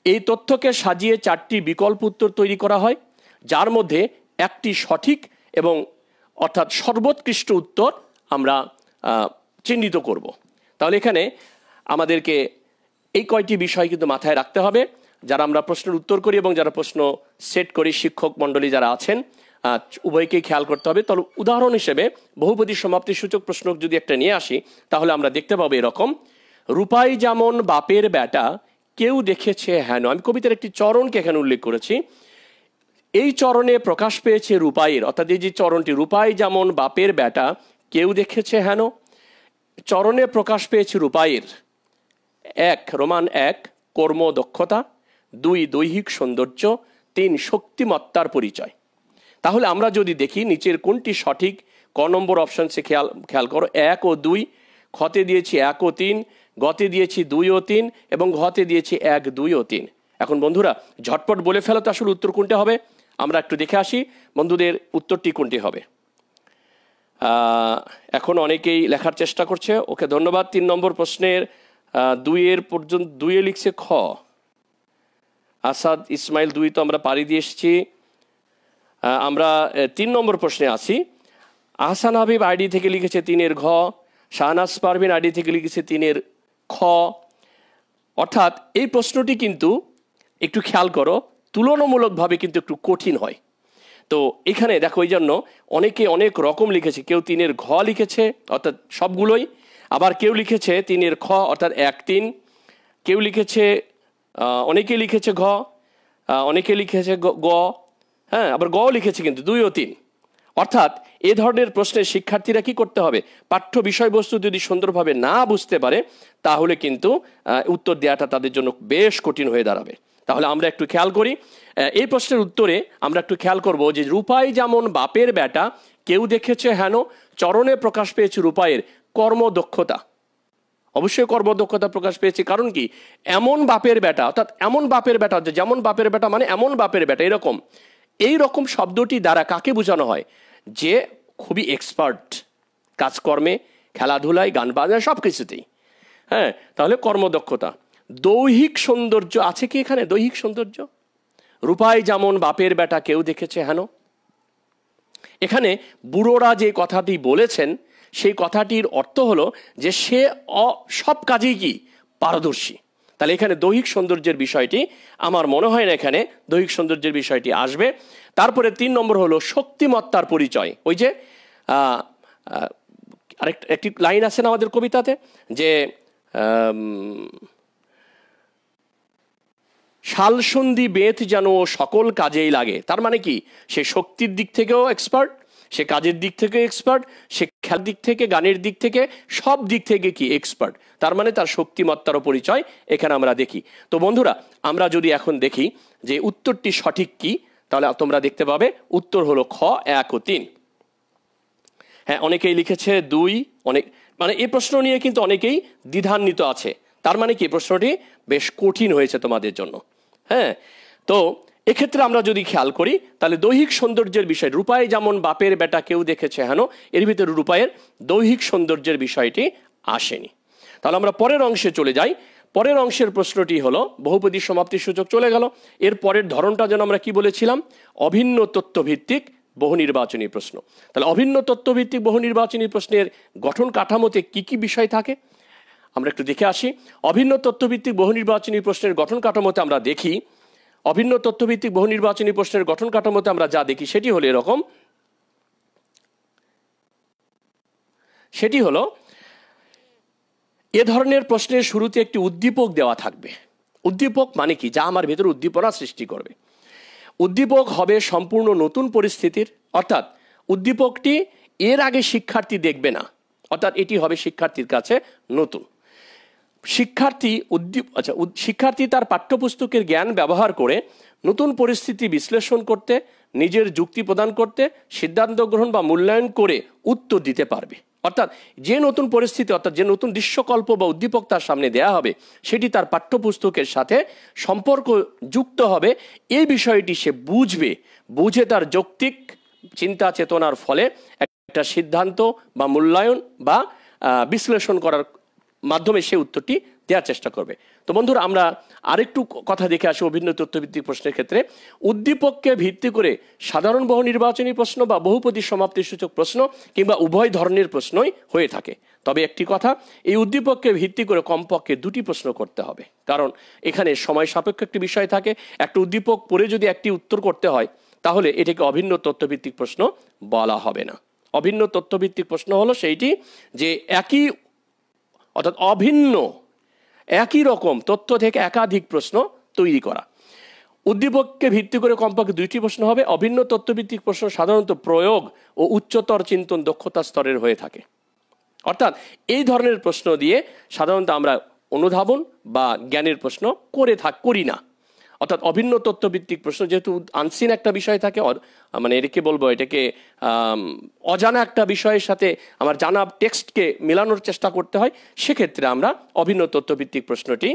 [SPEAKER 1] এই তথ্যকে সাজিয়ে 4টি বিকল্প উত্তর তৈরি করা হয়, যার মধ্যে একটি সঠিক এবং অর্থাৎ সর্বোৎকৃষ্ট উত্তর আমরা চিহ্নিত করব। তাহলে এখানে আমাদেরকে এই কয়টি বিষয় কিন্তু মাথায় রাখতে হবে যারা আমরা প্রশ্নের উত্তর করি এবং যারা প্রশ্ন সেট করি, শিক্ষক মণ্ডলী যারা আছেন, উভয়কেই খেয়াল করতে হবে। তাহলে উদাহরণ হিসেবে বহুপদী সমাপ্তি সূচক প্রশ্ন যদি একটা নিয়ে আসি, তাহলে আমরা দেখতে পাবো এরকম: রূপাই যেমন বাপের বেটা কেউ দেখেছে হেন। আমি কবিতার একটি চরণকে এখানে উল্লেখ করেছি। এই চরণে প্রকাশ পেয়েছে রূপাইয়ের, অর্থাৎ এই যে চরণটি, রূপাই যেমন বাপের বেটা কেউ দেখেছে হেন, চরণে প্রকাশ পেয়েছে রূপাইয়ের 1, রোমান 1, কর্মদক্ষতা, 2, দৈহিক সৌন্দর্য, 3, শক্তিমত্তার পরিচয়। তাহলে আমরা যদি দেখি নিচের কোনটি সঠিক, ক নম্বর অপশনসে খেয়াল করো, 1 ও 2, খতে দিয়েছি 1 ও 3, গতে দিয়েছি 2 ও 3, এবং ঘতে দিয়েছি 1, 2 ও 3। এখন বন্ধুরা ঝটপট বলে ফেলো তো আসলে উত্তর কোনটি হবে। আমরা একটু দেখে আসি বন্ধুদের উত্তরটি কোনটি হবে। এখন অনেকেই লেখার চেষ্টা করছে, ওকে ধন্যবাদ। 3 নম্বর প্রশ্নের 2 পর্যন্ত 2 লিখছে খ। আসাদ ইসমাইল 2 তো আমরা পাড়ি দিয়ে এসেছি। আমরা 3 নম্বর প্রশ্নে আছি। আহসান হাবিব আইডি থেকে লিখেছে 3 ঘ, শাহনাজ পারভিন আইডি থেকে লিখেছে 3 খ। অর্থাৎ এই প্রশ্নটি কিন্তু একটু খেয়াল করো, তুলনামূলকভাবে কিন্তু একটু কঠিন হয়। তো এখানে দেখো এই জন্য অনেকে অনেক রকম লিখেছে। কেউ 3 ঘ লিখেছে, অর্থাৎ সবগুলোই। আবার কেউ লিখেছে 3 খ, অর্থাৎ 1, 3। কেউ লিখেছে, অনেকে লিখেছে ঘ, অনেকে লিখেছে গ, হ্যাঁ, আবার গ লিখেছে কিন্তু 2 ও 3। অর্থাৎ এ ধরনের প্রশ্নে শিক্ষার্থীরা কি করতে হবে? পাঠ্য বিষয়বস্তু যদি সুন্দরভাবে না বুঝতে পারে, তাহলে কিন্তু উত্তর দেওয়াটা তাদের জন্য বেশ কঠিন হয়ে দাঁড়াবে। তাহলে আমরা একটু খেয়াল করি এই প্রশ্নের উত্তরে। আমরা একটু খেয়াল করব যে রূপাই যেমন বাপের বেটা কেউ দেখেছে হেন, চরণে প্রকাশ পেয়েছে রূপাইয়ের কর্মদক্ষতা। অবশ্যই কর্মদক্ষতা প্রকাশ পেয়েছে, কারণ কি? এমন বাপের বেটা, অর্থাৎ এমন বাপের বেটা, যেমন বাপের বেটা মানে এমন বাপের বেটা, এরকম এই রকম শব্দটি দ্বারা কাকে বোঝানো হয়? যে খুবই এক্সপার্ট কাজকর্মে, খেলাধুলায়, গান বাজনা, সব কিছুতেই। হ্যাঁ, তাহলে কর্মদক্ষতা। দৈহিক সৌন্দর্য আছে কি এখানে? দৈহিক সৌন্দর্য, রূপাই যেমন বাপের বেটা কেউ দেখেছে হেন। এখানে বুড়োরা যে কথাটি বলেছেন, সেই কথাটির অর্থ হলো যে সে সব কাজেই কি পারদর্শী। তাহলে এখানে দৈহিক সৌন্দর্যের বিষয়টি আমার মনে হয় না এখানে দৈহিক সৌন্দর্যের বিষয়টি আসবে। তারপরে 3 নম্বর হলো শক্তিমত্তার পরিচয়। ওই যে একটি লাইন আছে না আমাদের কবিতাতে, যে শালসন্ধি বেত যেন সকল কাজেই লাগে। তার মানে কি? সে শক্তির দিক থেকেও এক্সপার্ট, সে কাজের দিক থেকে এক্সপার্ট, সে খেলার দিক থেকে, গানের দিক থেকে, সব দিক থেকে কি এক্সপার্ট। তার মানে তার শক্তিমত্তারও পরিচয় এখানে আমরা দেখি। তো বন্ধুরা, আমরা যদি এখন দেখি যে উত্তরটি সঠিক কি, তাহলে তোমরা দেখতে পাবে উত্তর হলো খ, 1 ও 3। হ্যাঁ, অনেকেই লিখেছে 2। অনেক মানে এই প্রশ্ন নিয়ে কিন্তু অনেকেই দ্বিধান্বিত আছে। তার মানে কি প্রশ্নটি বেশ কঠিন হয়েছে তোমাদের জন্য। হ্যাঁ, তো এক্ষেত্রে আমরা যদি খেয়াল করি, তাহলে দৈহিক সৌন্দর্যের বিষয়, রূপাই যেমন বাপের বেটা কেউ দেখেছে হেন, এর ভিতরে রূপাইয়ের দৈহিক সৌন্দর্যের বিষয়টি আসেনি। তাহলে আমরা পরের অংশে চলে যাই। পরের অংশের প্রশ্নটি হলো বহুপদী সমাপ্তি সূচক চলে গেল। এর পরের ধরনটা যেন আমরা কি বলেছিলাম? অভিন্ন তথ্যভিত্তিক বহু নির্বাচনী প্রশ্ন। তাহলে অভিন্ন তথ্যভিত্তিক বহু নির্বাচনী প্রশ্নের গঠন কাঠামোতে কি কি বিষয় থাকে আমরা একটু দেখে আসি। অভিন্ন তথ্যভিত্তিক বহু নির্বাচনী প্রশ্নের গঠন কাঠামোতে আমরা দেখি, অভিন্ন তথ্যভিত্তিক বহু নির্বাচনী প্রশ্নের গঠন কাঠামোতে আমরা যা দেখি সেটি হলো এরকম। সেটি হলো এ ধরনের প্রশ্নের শুরুতে একটি উদ্দীপক দেওয়া থাকবে। উদ্দীপক মানে কি? যা আমার ভেতরে উদ্দীপনা সৃষ্টি করবে। উদ্দীপক হবে সম্পূর্ণ নতুন পরিস্থিতির, অর্থাৎ উদ্দীপকটি এর আগে শিক্ষার্থী দেখবে না, অর্থাৎ এটি হবে শিক্ষার্থীর কাছে নতুন। শিক্ষার্থী তার পাঠ্যপুস্তকের জ্ঞান ব্যবহার করে নতুন পরিস্থিতি বিশ্লেষণ করতে, নিজের যুক্তি প্রদান করতে, সিদ্ধান্ত গ্রহণ বা মূল্যায়ন করে উত্তর দিতে পারবে। অর্থাৎ যে নতুন পরিস্থিতি, অর্থাৎ যে নতুন দৃশ্যকল্প বা উদ্দীপক তার সামনে দেয়া হবে, সেটি তার পাঠ্যপুস্তকের সাথে সম্পর্ক যুক্ত হবে, এই বিষয়টি সে বুঝে তার যৌক্তিক চিন্তা চেতনার ফলে একটা সিদ্ধান্ত বা মূল্যায়ন বা বিশ্লেষণ করার মাধ্যমে সে উত্তরটি দেওয়ার চেষ্টা করবে। তো বন্ধুরা, আমরা আরেকটু কথা দেখে আসি অভিন্ন তথ্যভিত্তিক প্রশ্নের ক্ষেত্রে। উদ্দীপককে ভিত্তি করে সাধারণ বহু নির্বাচনী প্রশ্ন বা বহুপদী সমাপ্তিসূচক প্রশ্ন কিংবা উভয় ধরনের প্রশ্নই হয়ে থাকে। তবে একটি কথা, এই উদ্দীপককে ভিত্তি করে কমপক্ষে দুটি প্রশ্ন করতে হবে, কারণ এখানে সময় সাপেক্ষ একটি বিষয় থাকে। একটা উদ্দীপক পড়ে যদি একটি উত্তর করতে হয়, তাহলে এটাকে অভিন্ন তথ্যভিত্তিক প্রশ্ন বলা হবে না। অভিন্ন তথ্যভিত্তিক প্রশ্ন হলো সেইটি যে অর্থাৎ অভিন্ন একই রকম তথ্য থেকে একাধিক প্রশ্ন তৈরি করা। উদ্দীপককে ভিত্তি করে কমপক্ষে দুইটি প্রশ্ন হবে। অভিন্ন তথ্যভিত্তিক প্রশ্ন সাধারণত প্রয়োগ ও উচ্চতর চিন্তন দক্ষতা স্তরের হয়ে থাকে। অর্থাৎ এই ধরনের প্রশ্ন দিয়ে সাধারণত আমরা অনুধাবন বা জ্ঞানের প্রশ্ন করি না। অর্থাৎ অভিন্ন তথ্যভিত্তিক প্রশ্ন যেহেতু আনসিন একটা বিষয় থাকে, মানে এটাকে অজানা একটা বিষয়ের সাথে আমার জানা টেক্সটকে মেলানোর চেষ্টা করতে হয়, সেক্ষেত্রে আমরা অভিন্ন তথ্যভিত্তিক প্রশ্নটি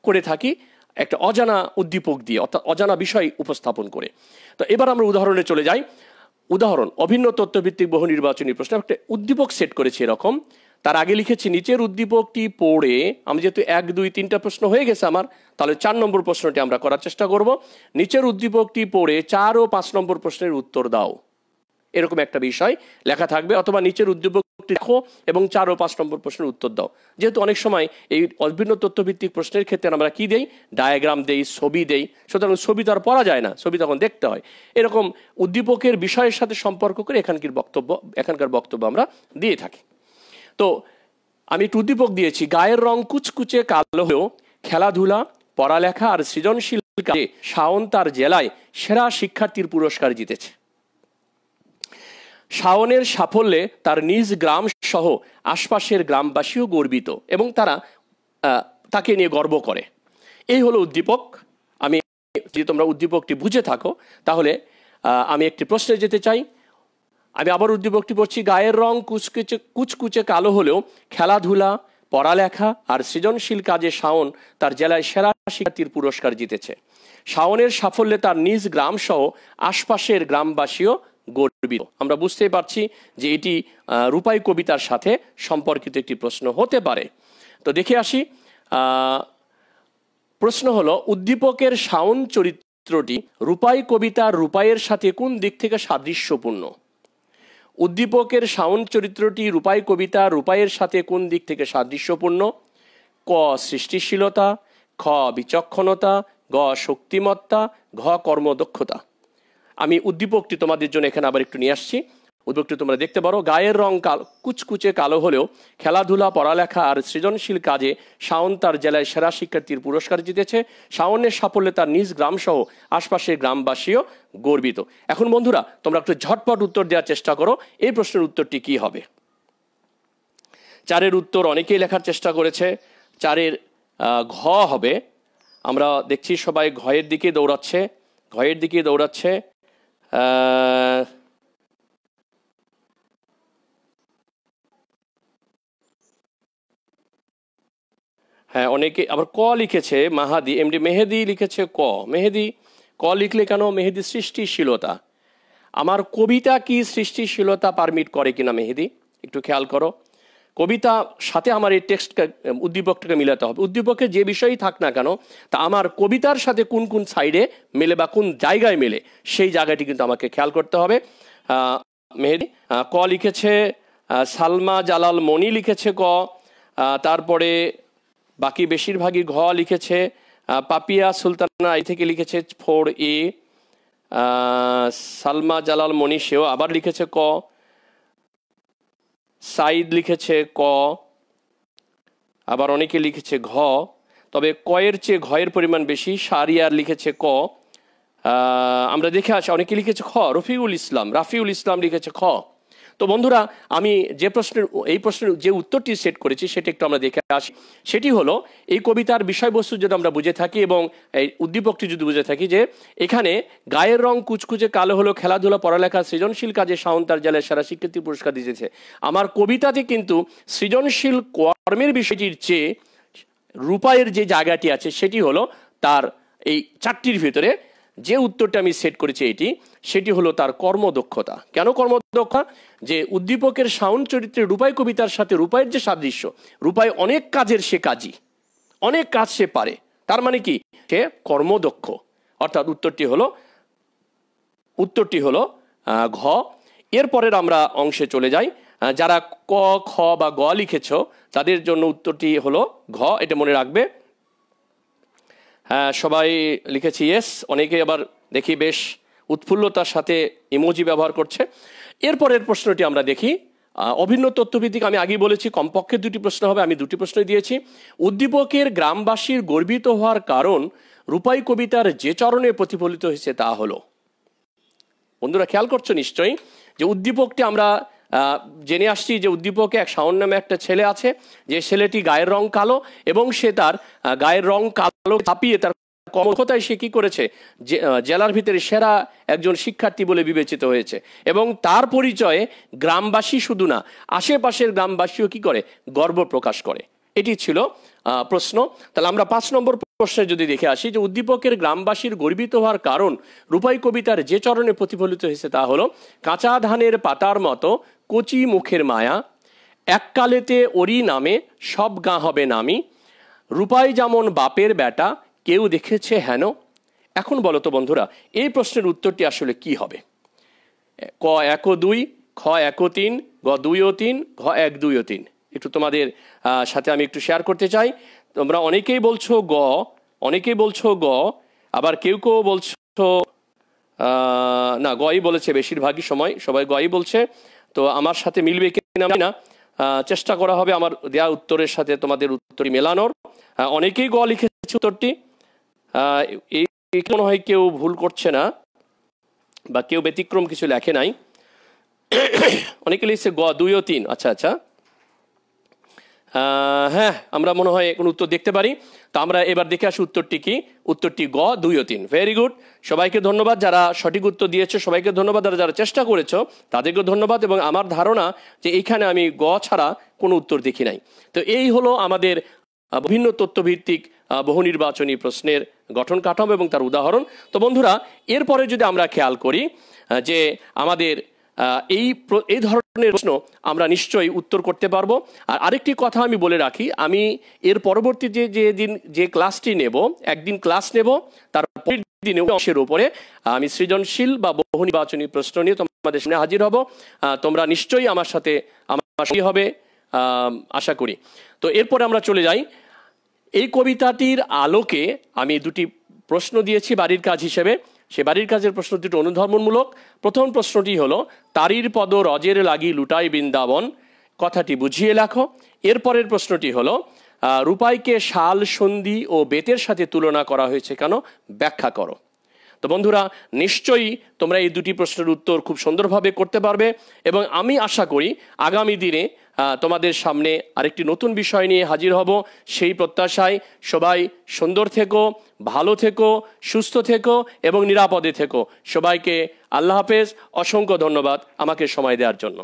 [SPEAKER 1] করে থাকি একটা অজানা উদ্দীপক দিয়ে, অর্থাৎ অজানা বিষয় উপস্থাপন করে। তো এবার আমরা উদাহরণে চলে যাই। উদাহরণ, অভিন্ন তথ্যভিত্তিক বহু নির্বাচনী প্রশ্ন। একটা উদ্দীপক সেট করেছি এরকম, তার আগে লিখেছি নিচের উদ্দীপকটি পড়ে, আমি যেহেতু 1, 2, 3টা প্রশ্ন হয়ে গেছে আমার, তাহলে 4 নম্বর প্রশ্নটি আমরা করার চেষ্টা করব। নিচের উদ্দীপকটি পড়ে 4 ও 5 নম্বর প্রশ্নের উত্তর দাও, এরকম একটা বিষয় লেখা থাকবে। অথবা নিচের উদ্দীপকটি দেখো এবং 4 ও 5 নম্বর প্রশ্নের উত্তর দাও। যেহেতু অনেক সময় এই অভিন্ন তথ্যভিত্তিক প্রশ্নের ক্ষেত্রে আমরা কি দেই, ডায়াগ্রাম দেই, ছবি দেই, সুতরাং ছবি তো আর পড়া যায় না, ছবি তখন দেখতে হয়। এরকম উদ্দীপকের বিষয়ের সাথে সম্পর্ক করে এখানকার বক্তব্য আমরা দিয়ে থাকি। তো আমি একটু উদ্দীপক দিয়েছি, গায়ের রং কুচকুচে কালো হয়েও খেলাধুলা, পড়ালেখা আর সৃজনশীল কাজে শাওন তার জেলায় সেরা শিক্ষার্থীর পুরস্কার জিতেছে। শাওনের সাফল্যে তার নিজ গ্রাম সহ আশপাশের গ্রামবাসীও গর্বিত এবং তারা তাকে নিয়ে গর্ব করে। এই হলো উদ্দীপক। আমি যদি তোমরা উদ্দীপকটি বুঝে থাকো, তাহলে আমি একটি প্রশ্নে যেতে চাই। আমি আবার উদ্দীপকটি পড়ছি, গায়ের রং কুচকুচে কালো হলেও খেলাধুলা, পড়ালেখা আর সৃজনশীল কাজে শাওন তার জেলায় সেরা শিক্ষার্থীর পুরস্কার জিতেছে। শাওনের সাফল্যে তার নিজ গ্রাম সহ আশপাশের গ্রামবাসীও গর্বিত। আমরা বুঝতেই পারছি যে এটি রূপাই কবিতার সাথে সম্পর্কিত একটি প্রশ্ন হতে পারে। তো দেখে আসি। প্রশ্ন হলো, উদ্দীপকের শাওন চরিত্রটি রূপাই কবিতার রূপাইয়ের সাথে কোন দিক থেকে সাদৃশ্যপূর্ণ? উদ্দীপকের শাওন চরিত্রটি রূপাই কবিতা রূপাইয়ের সাথে কোন দিক থেকে সাদৃশ্যপূর্ণ? ক, সৃষ্টিশীলতা, খ, বিচক্ষণতা, গ, শক্তিমত্তা, ঘ, কর্মদক্ষতা। আমি উদ্দীপকটি তোমাদের জন্য এখানে আবার একটু নিয়ে আসছি। উদ্দীপকটি তোমরা দেখতে পারো। গায়ের রং কুচকুচে কালো হলেও খেলাধুলা, পড়ালেখা আর সৃজনশীল কাজে শাওন তার জেলায় সেরা শিক্ষার্থীর পুরস্কার জিতেছে। শাওনের সাফল্যে তার নিজ গ্রাম সহ আশপাশের গ্রামবাসীও গর্বিত। এখন বন্ধুরা, তোমরা একটু ঝটপট উত্তর দেওয়ার চেষ্টা করো। এই প্রশ্নের উত্তরটি কি হবে? 4-এর উত্তর অনেকেই লেখার চেষ্টা করেছে। 4-এর ঘ হবে। আমরা দেখছি সবাই ঘয়ের দিকে দৌড়াচ্ছে। হ্যাঁ, অনেকে আবার ক লিখেছে। মাহাদি, এমডি মেহেদি লিখেছে ক। মেহেদি ক লিখলে কেন? মেহেদি সৃষ্টিশীলতা। আমার কবিতা কি সৃষ্টিশীলতা পারমিট করে কিনা মেহেদি, একটু খেয়াল করো। কবিতা সাথে আমার এই টেক্সটকে, উদ্দীপকটাকে মিলাতে হবে। উদ্দীপকে যে বিষয়ই থাক না কেন, তা আমার কবিতার সাথে কোন কোন সাইডে মেলে বা কোন জায়গায় মেলে, সেই জায়গাটি কিন্তু আমাকে খেয়াল করতে হবে। মেহেদি ক লিখেছে। সালমা জালাল মনি লিখেছে ক। তারপরে বাকি বেশিরভাগই ঘ লিখেছে। পাপিয়া সুলতানা এই থেকে লিখেছে 4A। সালমা জালাল মনি সেও আবার লিখেছে ক। সাইদ লিখেছে ক। আবার অনেকে লিখেছে ঘ। তবে কয়ের চেয়ে ঘয়ের পরিমাণ বেশি। শাহরিয়ার লিখেছে ক। আমরা দেখে আসি অনেকে লিখেছে খ। রাফিউল ইসলাম লিখেছে খ। তো বন্ধুরা, আমি এই প্রশ্নের যে উত্তরটি সেট করেছি সেটা একটু আমরা দেখে আসি। সেটি হলো, এই কবিতার বিষয়বস্তু যদি আমরা বুঝে থাকি এবং এই উদ্দীপকটি যদি বুঝে থাকি, যে এখানে গায়ের রং কুচকুচে কালো হলো, খেলাধুলা পড়ালেখা সৃজনশীল কাজে শাওন তার জেলায় সেরা স্বীকৃতি পুরস্কার দিয়েছে। আমার কবিতাতে কিন্তু সৃজনশীল কর্মের বিষয়টির চেয়ে রূপায়ের যে জায়গাটি আছে সেটি হলো তার এই চারটির ভিতরে যে উত্তরটা আমি সেট করেছি সেটি হলো তার কর্মদক্ষতা। কেন কর্মদক্ষতা? যে উদ্দীপকের শাওন চরিত্রে রূপাই কবিতার সাথে রূপাইয়ের যে সাদৃশ্য, রূপাই অনেক কাজের সে কাজী, অনেক কাজ সে পারে, তার মানে কি সে কর্মদক্ষ। অর্থাৎ উত্তরটি হলো ঘ। এরপরের আমরা অংশে চলে যাই। যারা ক, খ বা গ লিখেছ তাদের জন্য উত্তরটি হলো ঘ, এটা মনে রাখবে। হ্যাঁ, সবাই লিখেছি ইয়েস। অনেকে আবার দেখি বেশ উৎফুল্লতার সাথে ইমোজি ব্যবহার করছে। এরপরের প্রশ্নটি আমরা দেখি, অভিন্ন তথ্যভিত্তিক। আমি আগেই বলেছি কমপক্ষে 2টি প্রশ্ন হবে, আমি 2টি প্রশ্নই দিয়েছি। উদ্দীপকের গ্রামবাসীর গর্বিত হওয়ার কারণ রূপাই কবিতার যে চরণে প্রতিফলিত হয়েছে তা হলো। বন্ধুরা খেয়াল করছো নিশ্চয়ই যে উদ্দীপকটি আমরা জেনে আসছি যে উদ্দীপকে এক শাওন নামে একটা ছেলে আছে, যে ছেলেটি গায়ের রং কালো এবং সে তার গায়ের রং কালো ছাপিয়ে তার কর্মক্ষমতায় সে কি করেছে, জেলার ভিতরে সেরা একজন শিক্ষার্থী বলে বিবেচিত হয়েছে। এবং তার পরিচয়ে গ্রামবাসী শুধু না, আশেপাশের গ্রামবাসীও কি করে, গর্ব প্রকাশ করে। এটি ছিল প্রশ্ন। তাহলে আমরা 5 নম্বর প্রশ্নে যদি দেখে আসি, যে উদ্দীপকের গ্রামবাসীর গর্বিত হওয়ার কারণ রূপাই কবিতার যে চরণে প্রতিফলিত হয়েছে তা হলো, কাঁচা ধানের পাতার মতো কচি মুখের মায়া, এককালেতে ওরি নামে সব গাঁ হবে নামি, রূপাই যেমন বাপের বেটা কেউ দেখেছে হেন। এখন বলো তো বন্ধুরা, এই প্রশ্নের উত্তরটি আসলে কি হবে? ক 1 ও 2, খ 1 ও 3, গ 2 ও 3, ঘ 1 2 ও 3। একটু তোমাদের সাথে আমি একটু শেয়ার করতে চাই। তোমরা অনেকেই বলছো গ, অনেকেই বলছো গ, আবার কেউ কেউ বলছো না, গই বলেছে বেশিরভাগই সময়, সবাই গই বলছে। তো আমার সাথে মিলবে কিনা না, চেষ্টা করা হবে আমার দেয়া উত্তরের সাথে তোমাদের উত্তরটি মেলানোর। অনেকেই গ লিখেছে উত্তরটি, এই মনে হয় কেউ ভুল করছে না বা কেউ ব্যতিক্রম কিছু লেখে নাই। অনেকে লিখছে গ 2 ও 3। আচ্ছা আচ্ছা, হ্যাঁ, আমরা মনে হয় কোন উত্তর দেখতে পারি। তো আমরা এবার দেখে আসি উত্তরটি কি। উত্তরটি গ 2 ও 3। ভেরি গুড, সবাইকে ধন্যবাদ যারা সঠিক উত্তর দিয়েছে, সবাইকে ধন্যবাদ। যারা চেষ্টা করেছো তাদেরকে ধন্যবাদ। এবং আমার ধারণা যে এইখানে আমি গ ছাড়া কোনো উত্তর দেখি নাই। তো এই হলো আমাদের বিভিন্ন তথ্যভিত্তিক বহু নির্বাচনী প্রশ্নের গঠন কাঠামো এবং তার উদাহরণ। তো বন্ধুরা, এরপরে যদি আমরা খেয়াল করি যে আমাদের এই ধরনের প্রশ্ন আমরা নিশ্চয়ই উত্তর করতে পারবো। আর আরেকটি কথা আমি বলে রাখি, আমি এর পরবর্তী যে ক্লাসটি নেব, একদিন ক্লাস নেব, তার পরের দিনে অংশের উপরে আমি সৃজনশীল বা বহু নির্বাচনী প্রশ্ন নিয়ে তোমাদের সামনে হাজির হব। তোমরা নিশ্চয়ই আমার সাথে হবে আশা করি। তো এরপরে আমরা চলে যাই। এই কবিতাটির আলোকে আমি 2টি প্রশ্ন দিয়েছি বাড়ির কাজ হিসেবে। সে বাড়ির কাজের প্রশ্ন দুটো অনুধর্মমূলক। প্রথম প্রশ্নটি হলো, তারির পদ রজের লাগি লুটাই বৃন্দাবন, কথাটি বুঝিয়ে লেখো। এরপরের প্রশ্নটি হলো, রূপাইকে শাল সন্ধি ও বেতের সাথে তুলনা করা হয়েছে কেন, ব্যাখ্যা করো। তো বন্ধুরা, নিশ্চয়ই তোমরা এই 2টি প্রশ্নের উত্তর খুব সুন্দরভাবে করতে পারবে এবং আমি আশা করি আগামী দিনে তোমাদের সামনে আরেকটি নতুন বিষয় নিয়ে হাজির হব। সেই প্রত্যাশায় সবাই সুন্দর থেকো, ভালো থেকো, সুস্থ থেকো এবং নিরাপদে থেকো। সবাইকে আল্লাহ হাফেজ। অসংখ্য ধন্যবাদ আমাকে সময় দেওয়ার জন্য।